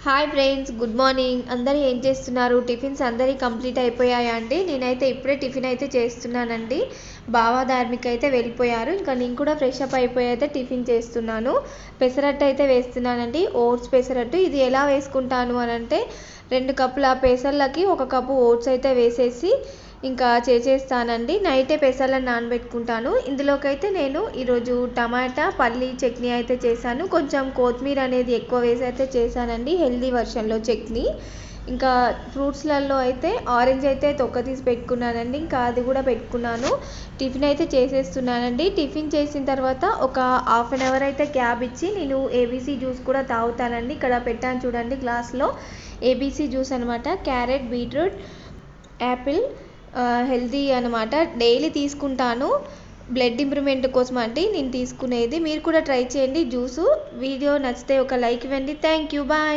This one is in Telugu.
Hi friends, good morning. అందరూ ఏం చేస్తున్నారు? టిఫిన్స్ అందరి కంప్లీట్ అయిపోయాయా అండి? నేనైతే ఇప్పుడే టిఫిన్ అయితే చేస్తున్నానండి. బావ ధార్మిక అయితే వెళ్ళిపోయారు. ఇంకా నేను కూడా ఫ్రెష్ అప్ అయిపోయి అయితే టిఫిన్ చేస్తున్నాను. పెసరట్టు అయితే వేస్తున్నానండి. ఓట్స్ పెసరట్టు. ఇది ఎలా వేసుకుంటాను అని అంటే 2 కప్పుల పెసర్లకి 1 కప్పు ఓట్స్ అయితే వేసేసి ఇంకా చేసేస్తానండి. నైటే పెసర్లను నానబెట్టుకుంటాను. ఇందులోకైతే నేను ఈరోజు టమాటా పల్లీ చట్నీ అయితే చేశాను. కొంచెం కొత్తిమీర అనేది ఎక్కువ వేసి అయితే చేశానండి, హెల్దీ వర్షన్లో చట్నీ. ఇంకా ఫ్రూట్స్లలో అయితే ఆరెంజ్ అయితే తొక్క తీసి పెట్టుకున్నానండి. ఇంకా అది కూడా పెట్టుకున్నాను. టిఫిన్ అయితే చేసేస్తున్నానండి. టిఫిన్ చేసిన తర్వాత ఒక హాఫ్ అన్ అవర్ అయితే గ్యాప్ ఇచ్చి నేను ఏబీసీ జ్యూస్ కూడా తాగుతానండి. ఇక్కడ పెట్టాను చూడండి గ్లాస్లో. ఏబీసీ జ్యూస్ అనమాట. క్యారెట్, బీట్రూట్, యాపిల్, హెల్దీ అనమాట. డైలీ తీసుకుంటాను. బ్లడ్ ఇంప్రూవ్మెంట్ కోసం అంటే నేను తీసుకునేది. మీరు కూడా ట్రై చేయండి జ్యూసు. వీడియో నచ్చితే ఒక లైక్ ఇవ్వండి. Thank you. బాయ్.